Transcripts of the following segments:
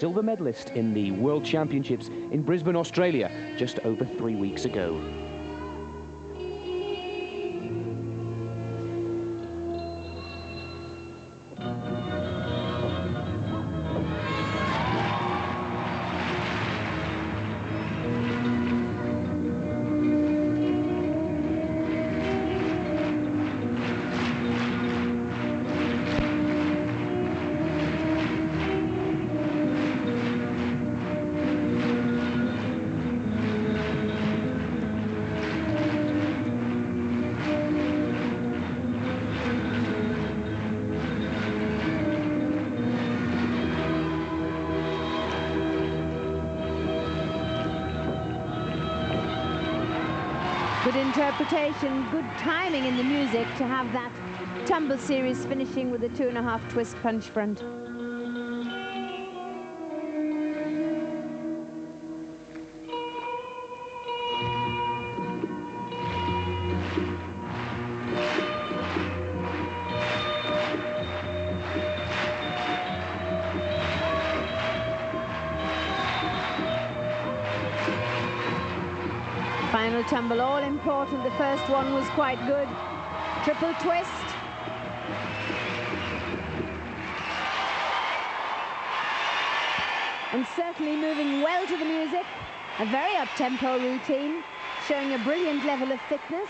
silver medalist in the World Championships in Brisbane, Australia, just over 3 weeks ago. Good interpretation, good timing in the music to have that tumble series finishing with a 2.5 twist punch front. Final tumble, all important. The first one was quite good. Triple twist. And certainly moving well to the music. A very up-tempo routine, showing a brilliant level of fitness.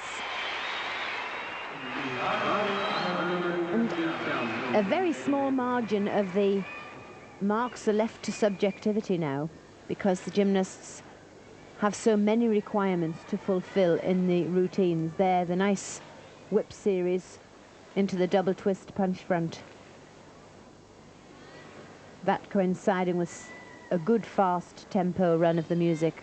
And a very small margin of the marks are left to subjectivity now, because the gymnasts have so many requirements to fulfill in the routines. There, the nice whip series into the double twist punch front. That coinciding with a good fast tempo run of the music.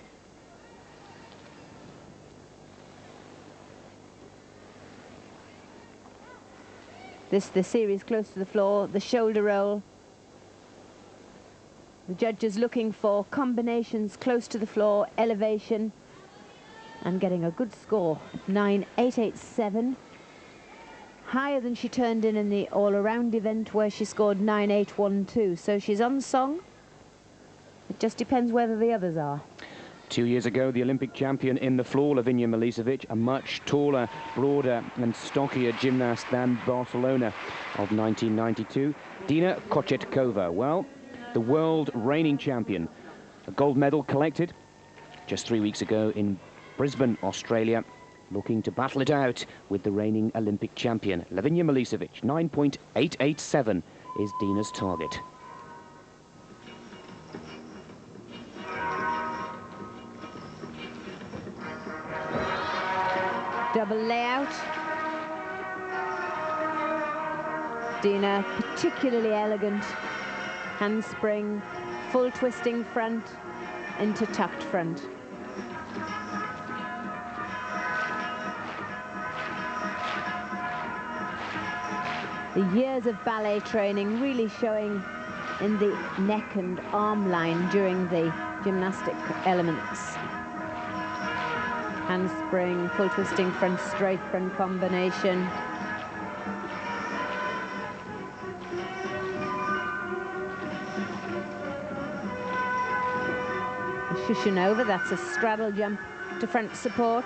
The series close to the floor, the shoulder roll. The judges looking for combinations close to the floor, elevation, and getting a good score, 9.887. Higher than she turned in the all-around event where she scored 9.812. So she's on song. It just depends whether the others are. 2 years ago, the Olympic champion in the floor, Lavinia Milicevic, a much taller, broader and stockier gymnast than Barcelona of 1992. Dina Kochetkova, well, the world reigning champion. A gold medal collected just 3 weeks ago in Brisbane, Australia, looking to battle it out with the reigning Olympic champion. Lavinia Milicevic, 9.887 is Dina's target. Double layout. Dina particularly elegant. Handspring, full twisting front into tucked front. The years of ballet training really showing in the neck and arm line during the gymnastic elements. Handspring, full twisting front, straight front combination. Shushinova, that's a straddle jump to front support.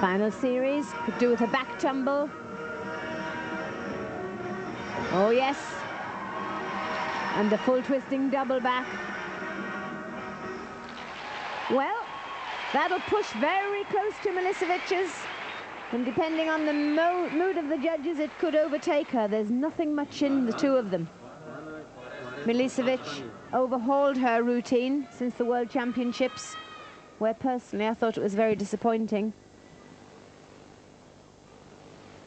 Final series, could do with a back tumble. Oh yes, and the full twisting double back. Well, that'll push very close to Milicevic's, and depending on the mood of the judges, it could overtake her. There's nothing much in the two of them. Milicevic overhauled her routine since the World Championships, where personally I thought it was very disappointing.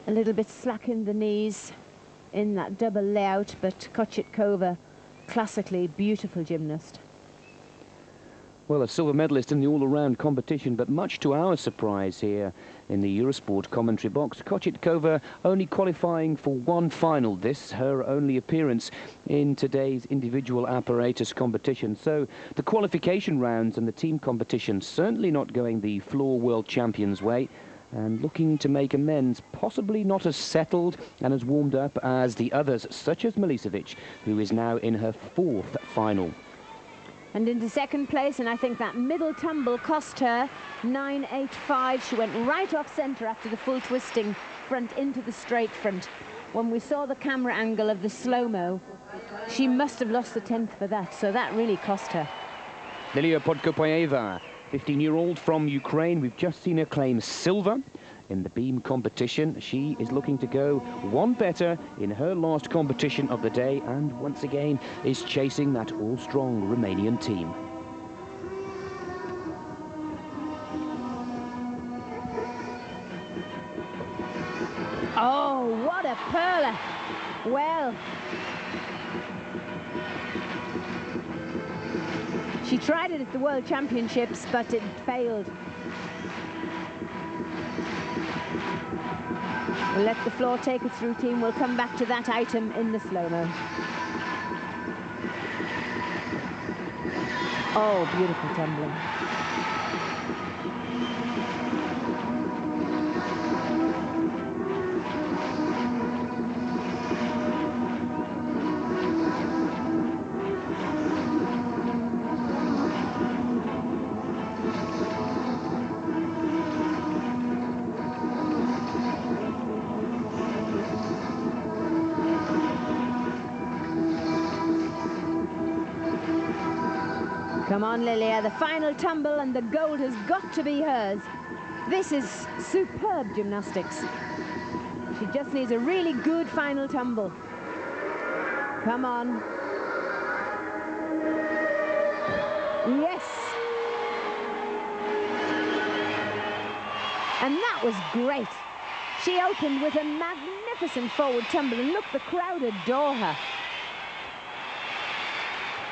A little bit slack in the knees in that double layout, but Kochetkova, classically beautiful gymnast. Well, a silver medalist in the all-around competition, but much to our surprise here in the Eurosport commentary box, Kochetkova only qualifying for one final. This her only appearance in today's individual apparatus competition. So the qualification rounds and the team competition certainly not going the floor world champions way, and looking to make amends, possibly not as settled and as warmed up as the others, such as Milicevic, who is now in her fourth final. And into second place, and I think that middle tumble cost her 9.85. She went right off centre after the full twisting front into the straight front. When we saw the camera angle of the slow-mo, she must have lost a tenth for that, so that really cost her. Lilia Podkopaeva, 15-year-old from Ukraine. We've just seen her claim silver in the beam competition. She is looking to go one better in her last competition of the day, and once again is chasing that all-strong Romanian team. Oh, what a perler! Well, she tried it at the World Championships, but it failed. We'll let the floor take its routine. We'll come back to that item in the slow-mo. Oh, beautiful tumbling. Come on, Lilia, the final tumble, and the gold has got to be hers. This is superb gymnastics. She just needs a really good final tumble. Come on. Yes. And that was great. She opened with a magnificent forward tumble, and look, the crowd adore her.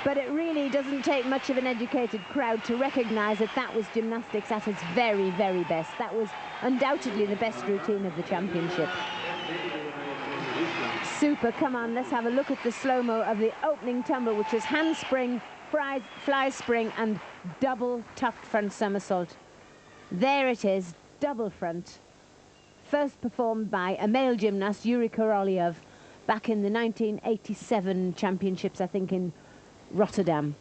But it really doesn't take much of an educated crowd to recognize that that was gymnastics at its very, very best. That was undoubtedly the best routine of the championship. Super. Come on, let's have a look at the slow-mo of the opening tumble, which was handspring, fly spring, and double tucked front somersault. There it is, double front. First performed by a male gymnast, Yuri Korolev, back in the 1987 championships, I think, in Rotterdam.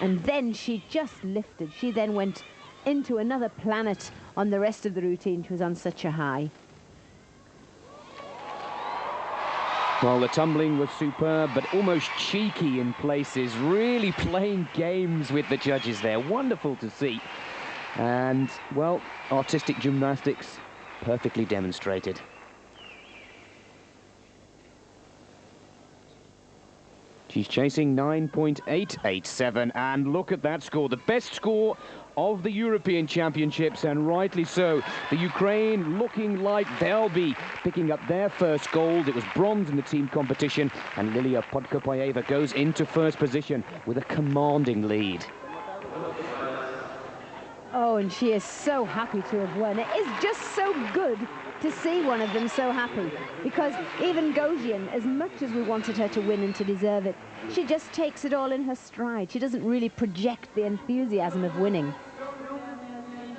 And then she just lifted. She then went into another planet on the rest of the routine. She was on such a high. Well, the tumbling was superb, but almost cheeky in places, really playing games with the judges there. Wonderful to see. And, well, artistic gymnastics perfectly demonstrated. She's chasing 9.887, and look at that score, the best score of the European Championships, and rightly so. The Ukraine looking like they'll be picking up their first gold. It was bronze in the team competition, and Lilia Podkopaeva goes into first position with a commanding lead. Oh, and she is so happy to have won. It is just so good to see one of them so happy, because even Gaugian, as much as we wanted her to win and to deserve it, she just takes it all in her stride. She doesn't really project the enthusiasm of winning.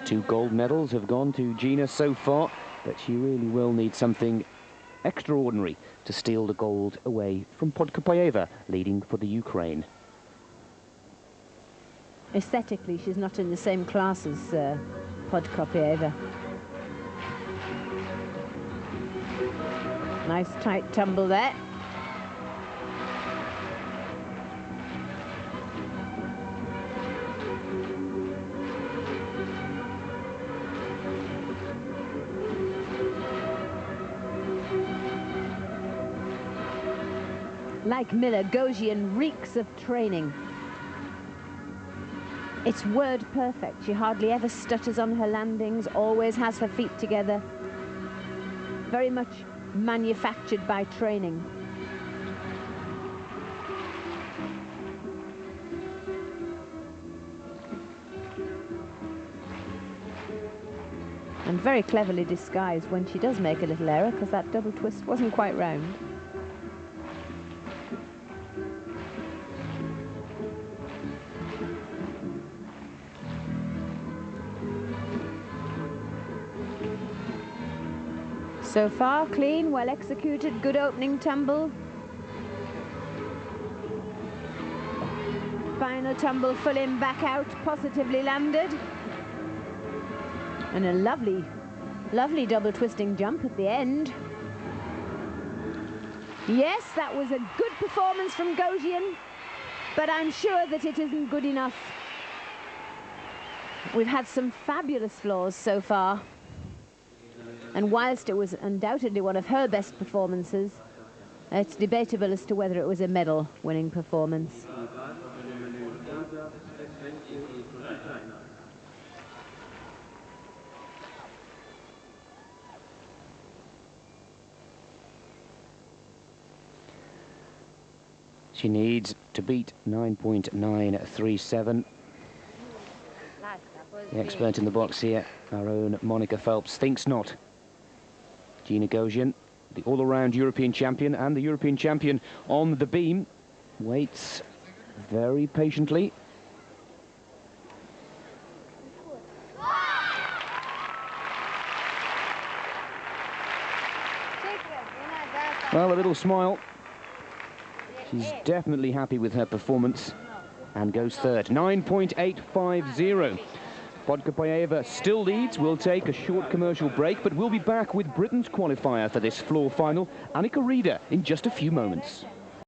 2 gold medals have gone to Gina so far, but she really will need something extraordinary to steal the gold away from Podkopaeva, leading for the Ukraine. Aesthetically, she's not in the same class as Podkopaeva. Nice tight tumble there. Like Miller, Gaugian reeks of training. It's word perfect. She hardly ever stutters on her landings, always has her feet together. Very much manufactured by training. very cleverly disguised when she does make a little error, because that double twist wasn't quite round. So far, clean, well executed, good opening tumble. Final tumble, full in, back out, positively landed. And a lovely, lovely double twisting jump at the end. Yes, that was a good performance from Gaugian, but I'm sure that it isn't good enough. We've had some fabulous flaws so far. And whilst it was undoubtedly one of her best performances, it's debatable as to whether it was a medal-winning performance. She needs to beat 9.937. The expert in the box here, our own Monica Phelps, thinks not. Gina Gaugian, the all-around European champion and the European champion on the beam, waits very patiently. Well, a little smile. She's definitely happy with her performance and goes third. 9.850. Podkopayeva still leads. We'll take a short commercial break, but we'll be back with Britain's qualifier for this floor final, Annika Reeder, in just a few moments.